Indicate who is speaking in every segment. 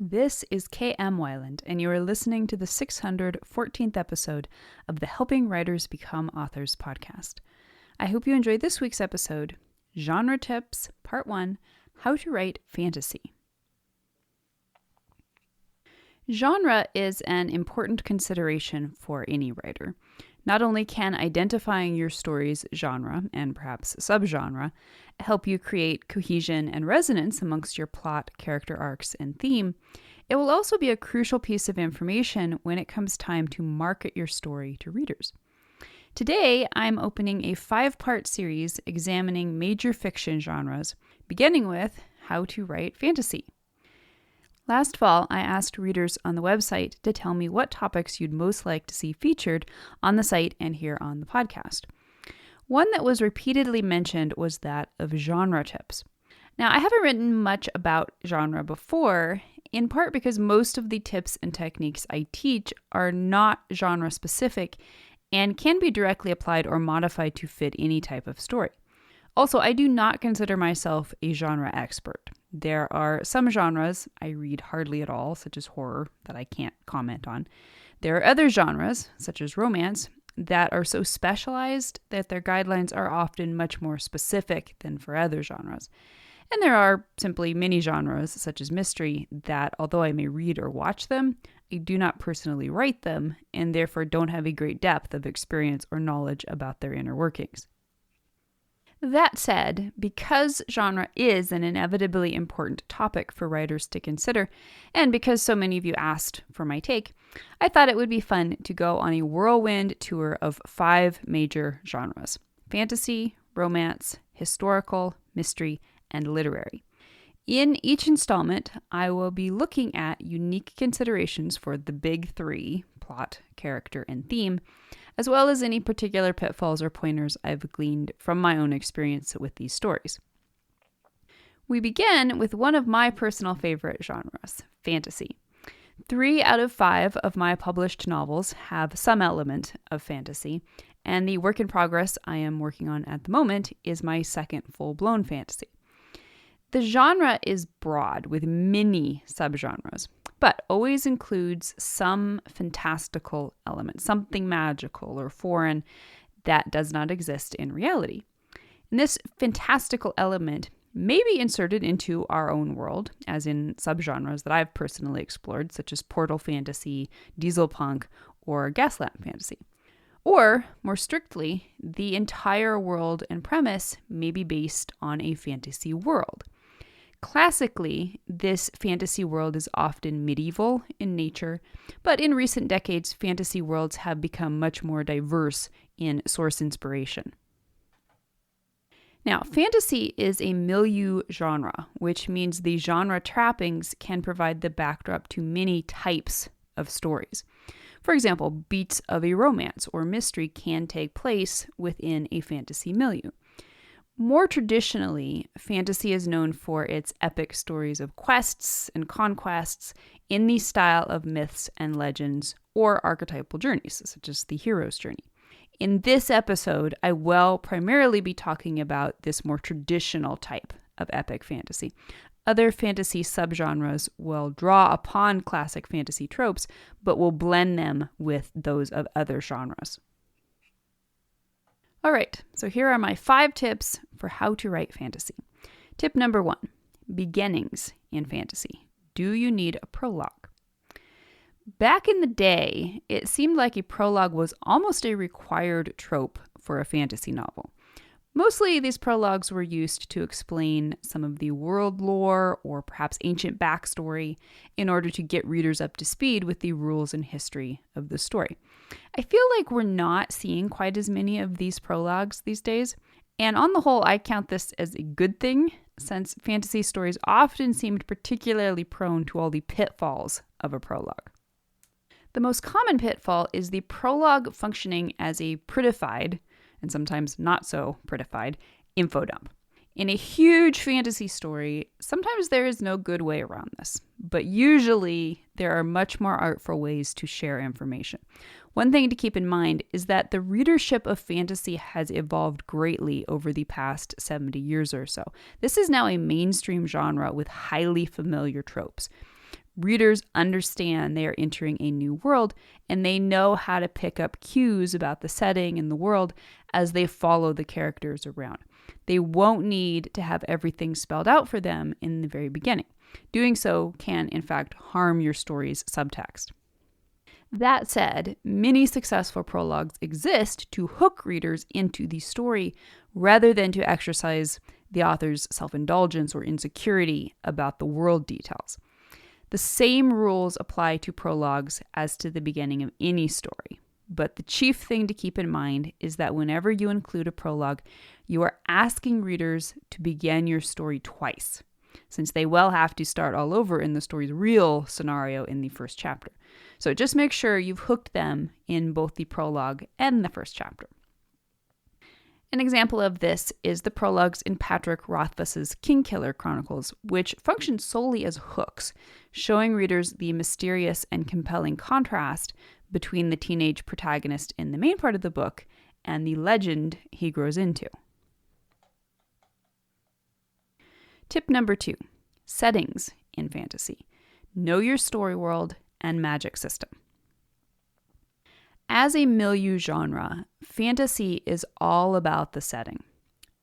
Speaker 1: This is K.M. Weiland, and you are listening to the 614th episode of the Helping Writers Become Authors podcast. I hope you enjoyed this week's episode, Genre Tips, Part 1, How to Write Fantasy. Genre is an important consideration for any writer. Not only can identifying your story's genre, and perhaps subgenre, help you create cohesion and resonance amongst your plot, character arcs, and theme, it will also be a crucial piece of information when it comes time to market your story to readers. Today, I'm opening a 5-part series examining major fiction genres, beginning with How to Write Fantasy. Last fall, I asked readers on the website to tell me what topics you'd most like to see featured on the site and here on the podcast. One that was repeatedly mentioned was that of genre tips. Now, I haven't written much about genre before, in part because most of the tips and techniques I teach are not genre specific and can be directly applied or modified to fit any type of story. Also, I do not consider myself a genre expert. There are some genres I read hardly at all, such as horror, that I can't comment on. There are other genres, such as romance, that are so specialized that their guidelines are often much more specific than for other genres. And there are simply many genres, such as mystery, that although I may read or watch them, I do not personally write them, and therefore don't have a great depth of experience or knowledge about their inner workings. That said, because genre is an inevitably important topic for writers to consider, and because so many of you asked for my take, I thought it would be fun to go on a whirlwind tour of 5 major genres: fantasy, romance, historical, mystery, and literary. In each installment, I will be looking at unique considerations for the big 3, plot, character, and theme, as well as any particular pitfalls or pointers I've gleaned from my own experience with these stories. We begin with one of my personal favorite genres, fantasy. 3 out of 5 of my published novels have some element of fantasy, and the work in progress I am working on at the moment is my second full-blown fantasy. The genre is broad with many subgenres, but always includes some fantastical element, something magical or foreign that does not exist in reality. And this fantastical element may be inserted into our own world, as in subgenres that I've personally explored, such as portal fantasy, diesel punk, or gaslamp fantasy. Or, more strictly, the entire world and premise may be based on a fantasy world. Classically, this fantasy world is often medieval in nature, but in recent decades, fantasy worlds have become much more diverse in source inspiration. Now, fantasy is a milieu genre, which means the genre trappings can provide the backdrop to many types of stories. For example, beats of a romance or mystery can take place within a fantasy milieu. More traditionally, fantasy is known for its epic stories of quests and conquests in the style of myths and legends or archetypal journeys, such as the hero's journey. In this episode, I will primarily be talking about this more traditional type of epic fantasy. Other fantasy subgenres will draw upon classic fantasy tropes, but will blend them with those of other genres. All right, so here are my 5 tips for how to write fantasy. Tip number 1, beginnings in fantasy. Do you need a prologue? Back in the day, it seemed like a prologue was almost a required trope for a fantasy novel. Mostly, these prologues were used to explain some of the world lore or perhaps ancient backstory in order to get readers up to speed with the rules and history of the story. I feel like we're not seeing quite as many of these prologues these days, and on the whole, I count this as a good thing, since fantasy stories often seemed particularly prone to all the pitfalls of a prologue. The most common pitfall is the prologue functioning as a prettified, and sometimes not so prettified, info dump. In a huge fantasy story, sometimes there is no good way around this, but usually there are much more artful ways to share information. One thing to keep in mind is that the readership of fantasy has evolved greatly over the past 70 years or so. This is now a mainstream genre with highly familiar tropes. Readers understand they are entering a new world, and they know how to pick up cues about the setting and the world as they follow the characters around. They won't need to have everything spelled out for them in the very beginning. Doing so can, in fact, harm your story's subtext. That said, many successful prologues exist to hook readers into the story rather than to exercise the author's self-indulgence or insecurity about the world details. The same rules apply to prologues as to the beginning of any story. But the chief thing to keep in mind is that whenever you include a prologue, you are asking readers to begin your story twice, since they will have to start all over in the story's real scenario in the first chapter. So just make sure you've hooked them in both the prologue and the first chapter. An example of this is the prologues in Patrick Rothfuss's Kingkiller Chronicles, which function solely as hooks, showing readers the mysterious and compelling contrast between the teenage protagonist in the main part of the book and the legend he grows into. Tip number 2, settings in fantasy. Know your story world and magic system. As a milieu genre, fantasy is all about the setting.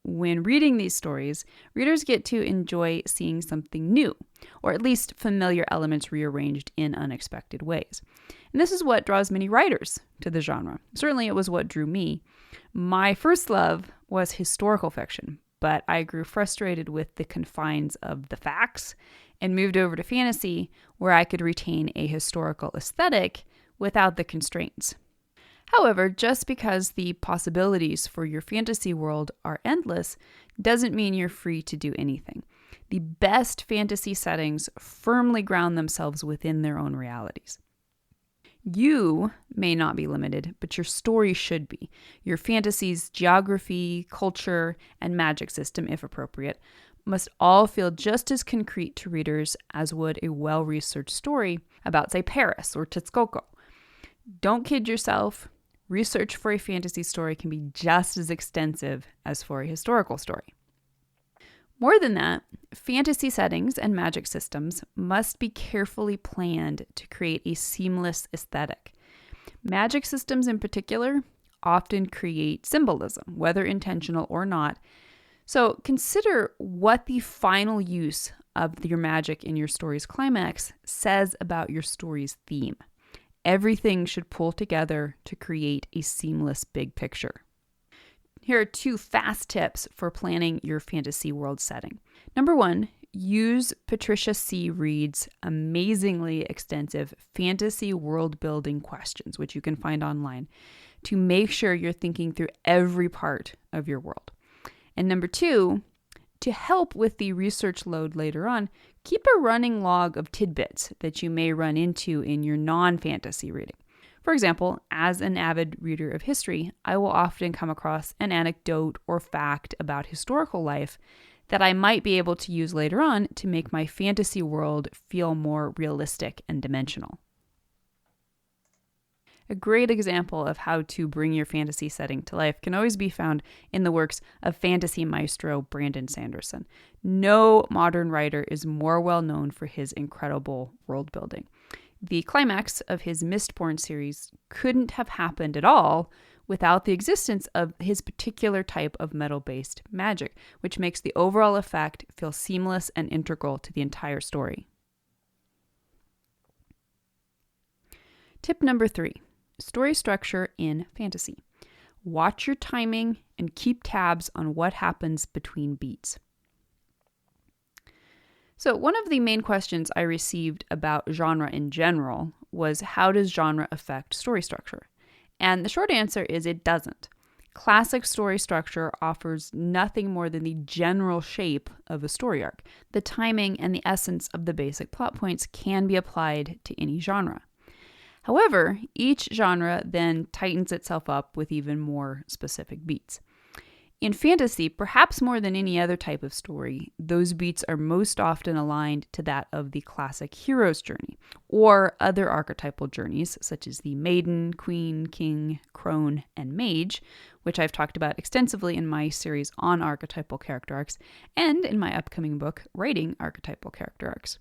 Speaker 1: When reading these stories, readers get to enjoy seeing something new, or at least familiar elements rearranged in unexpected ways. And this is what draws many writers to the genre. Certainly it was what drew me. My first love was historical fiction, but I grew frustrated with the confines of the facts and moved over to fantasy, where I could retain a historical aesthetic without the constraints. However, just because the possibilities for your fantasy world are endless doesn't mean you're free to do anything. The best fantasy settings firmly ground themselves within their own realities. You may not be limited, but your story should be. Your fantasy's geography, culture, and magic system, if appropriate, must all feel just as concrete to readers as would a well-researched story about, say, Paris or Texcoco. Don't kid yourself. Research for a fantasy story can be just as extensive as for a historical story. More than that, fantasy settings and magic systems must be carefully planned to create a seamless aesthetic. Magic systems in particular often create symbolism, whether intentional or not. So consider what the final use of your magic in your story's climax says about your story's theme. Everything should pull together to create a seamless big picture. Here are 2 fast tips for planning your fantasy world setting. Number 1, use Patricia C. Reed's amazingly extensive fantasy world building questions, which you can find online, to make sure you're thinking through every part of your world. And number 2, to help with the research load later on, keep a running log of tidbits that you may run into in your non-fantasy reading. For example, as an avid reader of history, I will often come across an anecdote or fact about historical life that I might be able to use later on to make my fantasy world feel more realistic and dimensional. A great example of how to bring your fantasy setting to life can always be found in the works of fantasy maestro Brandon Sanderson. No modern writer is more well known for his incredible world building. The climax of his Mistborn series couldn't have happened at all without the existence of his particular type of metal-based magic, which makes the overall effect feel seamless and integral to the entire story. Tip number 3. Story structure in fantasy. Watch your timing and keep tabs on what happens between beats. So one of the main questions I received about genre in general was, how does genre affect story structure? And the short answer is it doesn't. Classic story structure offers nothing more than the general shape of a story arc. The timing and the essence of the basic plot points can be applied to any genre. However, each genre then tightens itself up with even more specific beats. In fantasy, perhaps more than any other type of story, those beats are most often aligned to that of the classic hero's journey, or other archetypal journeys such as the maiden, queen, king, crone, and mage, which I've talked about extensively in my series on archetypal character arcs, and in my upcoming book, Writing Archetypal Character Arcs.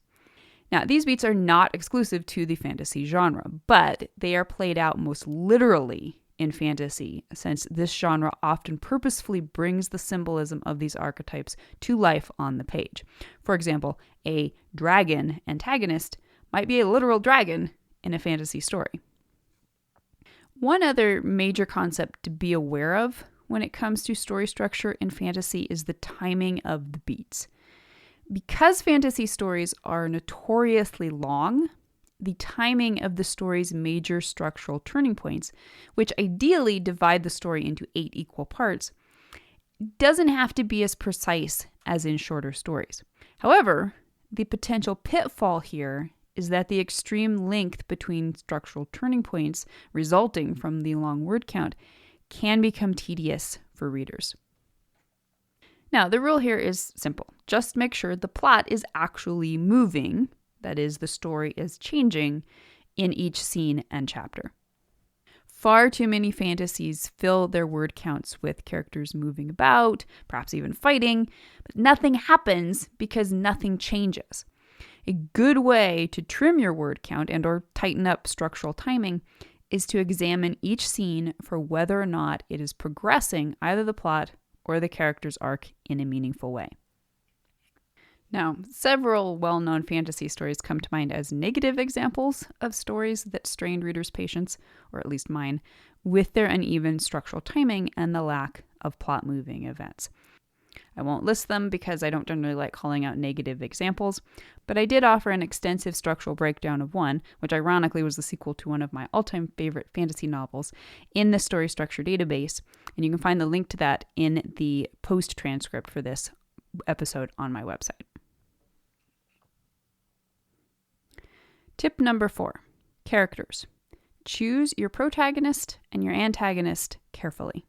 Speaker 1: Now, these beats are not exclusive to the fantasy genre, but they are played out most literally in fantasy, since this genre often purposefully brings the symbolism of these archetypes to life on the page. For example, a dragon antagonist might be a literal dragon in a fantasy story. One other major concept to be aware of when it comes to story structure in fantasy is the timing of the beats. Because fantasy stories are notoriously long, the timing of the story's major structural turning points, which ideally divide the story into 8 equal parts, doesn't have to be as precise as in shorter stories. However, the potential pitfall here is that the extreme length between structural turning points resulting from the long word count can become tedious for readers. Now, the rule here is simple. Just make sure the plot is actually moving, that is, the story is changing in each scene and chapter. Far too many fantasies fill their word counts with characters moving about, perhaps even fighting, but nothing happens because nothing changes. A good way to trim your word count and or tighten up structural timing is to examine each scene for whether or not it is progressing either the plot or the character's arc in a meaningful way. Now, several well-known fantasy stories come to mind as negative examples of stories that strained readers' patience, or at least mine, with their uneven structural timing and the lack of plot-moving events. I won't list them because I don't generally like calling out negative examples, but I did offer an extensive structural breakdown of one, which ironically was the sequel to one of my all-time favorite fantasy novels, in the Story Structure database, and you can find the link to that in the post transcript for this episode on my website. Tip number 4, characters. Choose your protagonist and your antagonist carefully.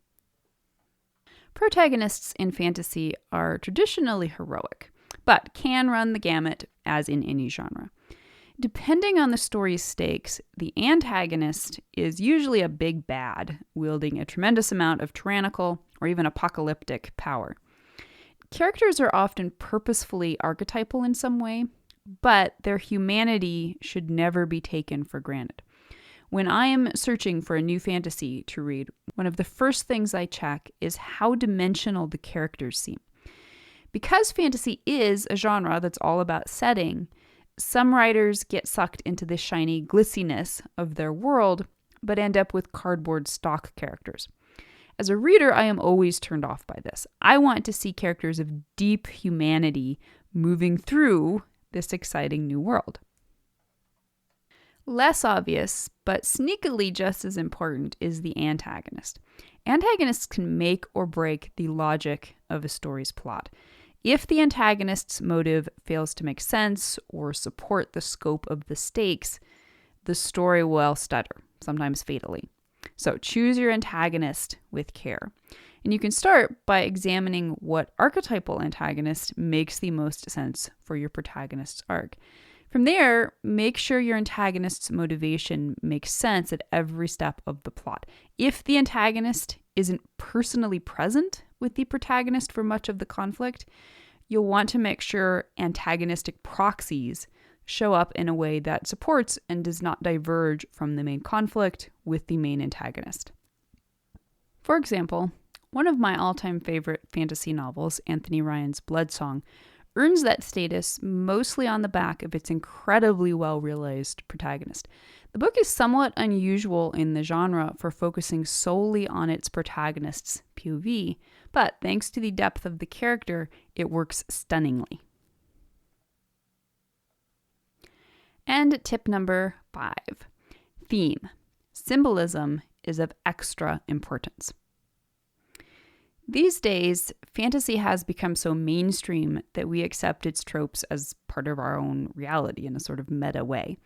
Speaker 1: Protagonists in fantasy are traditionally heroic, but can run the gamut as in any genre. Depending on the story's stakes, the antagonist is usually a big bad, wielding a tremendous amount of tyrannical or even apocalyptic power. Characters are often purposefully archetypal in some way, but their humanity should never be taken for granted. When I am searching for a new fantasy to read, one of the first things I check is how dimensional the characters seem. Because fantasy is a genre that's all about setting, some writers get sucked into the shiny glissiness of their world, but end up with cardboard stock characters. As a reader, I am always turned off by this. I want to see characters of deep humanity moving through this exciting new world. Less obvious, but sneakily just as important, is the antagonist. Antagonists can make or break the logic of a story's plot. If the antagonist's motive fails to make sense or support the scope of the stakes, the story will stutter, sometimes fatally. So choose your antagonist with care. And you can start by examining what archetypal antagonist makes the most sense for your protagonist's arc. From there, make sure your antagonist's motivation makes sense at every step of the plot. If the antagonist isn't personally present with the protagonist for much of the conflict, you'll want to make sure antagonistic proxies show up in a way that supports and does not diverge from the main conflict with the main antagonist. For example, one of my all-time favorite fantasy novels, Anthony Ryan's Bloodsong, earns that status mostly on the back of its incredibly well-realized protagonist. The book is somewhat unusual in the genre for focusing solely on its protagonist's POV, but thanks to the depth of the character, it works stunningly. And tip number 5, theme. Symbolism is of extra importance. These days, fantasy has become so mainstream that we accept its tropes as part of our own reality in a sort of meta way.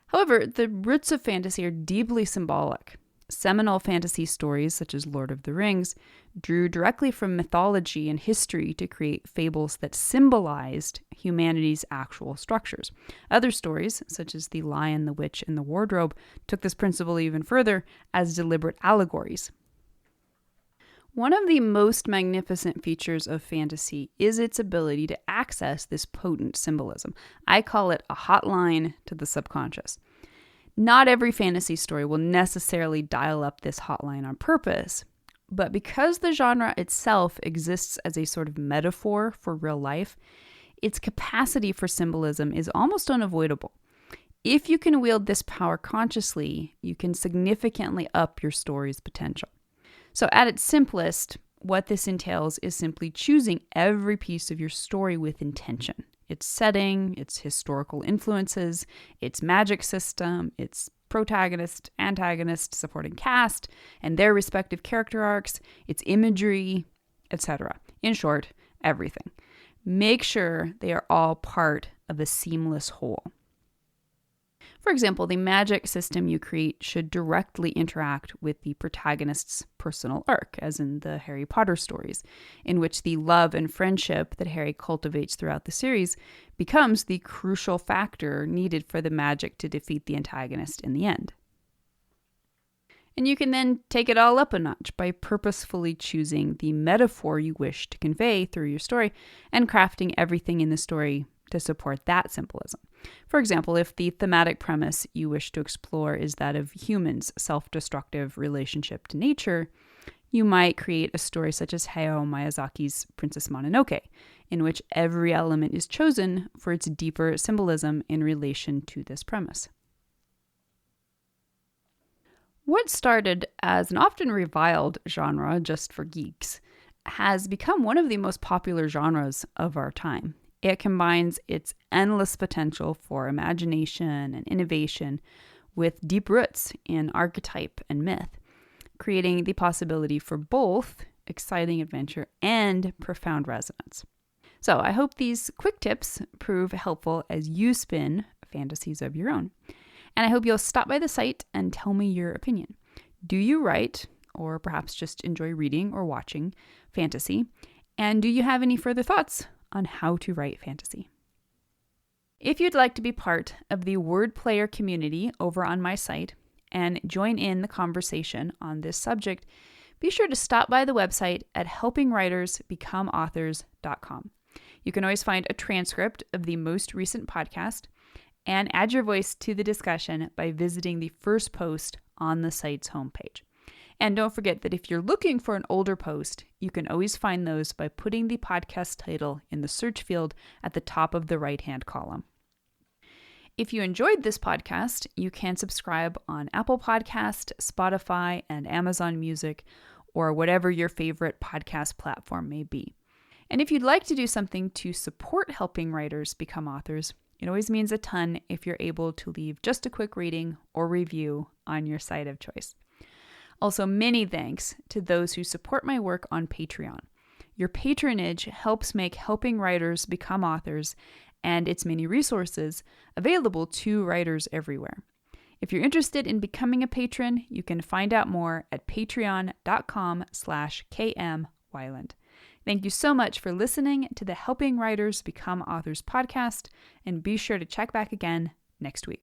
Speaker 1: However, the roots of fantasy are deeply symbolic. Seminal fantasy stories, such as Lord of the Rings, drew directly from mythology and history to create fables that symbolized humanity's actual structures. Other stories, such as The Lion, the Witch, and the Wardrobe, took this principle even further as deliberate allegories. One of the most magnificent features of fantasy is its ability to access this potent symbolism. I call it a hotline to the subconscious. Not every fantasy story will necessarily dial up this hotline on purpose, but because the genre itself exists as a sort of metaphor for real life, its capacity for symbolism is almost unavoidable. If you can wield this power consciously, you can significantly up your story's potential. So at its simplest, what this entails is simply choosing every piece of your story with intention. Its setting, its historical influences, its magic system, its protagonist, antagonist, supporting cast, and their respective character arcs, its imagery, etc. In short, everything. Make sure they are all part of a seamless whole. For example, the magic system you create should directly interact with the protagonist's personal arc, as in the Harry Potter stories, in which the love and friendship that Harry cultivates throughout the series becomes the crucial factor needed for the magic to defeat the antagonist in the end. And you can then take it all up a notch by purposefully choosing the metaphor you wish to convey through your story and crafting everything in the story to support that symbolism. For example, if the thematic premise you wish to explore is that of humans' self-destructive relationship to nature, you might create a story such as Hayao Miyazaki's Princess Mononoke, in which every element is chosen for its deeper symbolism in relation to this premise. What started as an often reviled genre just for geeks has become one of the most popular genres of our time. It combines its endless potential for imagination and innovation with deep roots in archetype and myth, creating the possibility for both exciting adventure and profound resonance. So I hope these quick tips prove helpful as you spin fantasies of your own. And I hope you'll stop by the site and tell me your opinion. Do you write, or perhaps just enjoy reading or watching fantasy? And do you have any further thoughts on how to write fantasy? If you'd like to be part of the word player community over on my site and join in the conversation on this subject, be sure to stop by the website at helpingwritersbecomeauthors.com. You can always find a transcript of the most recent podcast and add your voice to the discussion by visiting the first post on the site's homepage. And don't forget that if you're looking for an older post, you can always find those by putting the podcast title in the search field at the top of the right-hand column. If you enjoyed this podcast, you can subscribe on Apple Podcast, Spotify, and Amazon Music, or whatever your favorite podcast platform may be. And if you'd like to do something to support helping writers become authors, it always means a ton if you're able to leave just a quick rating or review on your site of choice. Also, many thanks to those who support my work on Patreon. Your patronage helps make helping writers become authors and its many resources available to writers everywhere. If you're interested in becoming a patron, you can find out more at patreon.com/KMWeiland. Thank you so much for listening to the Helping Writers Become Authors podcast, and be sure to check back again next week.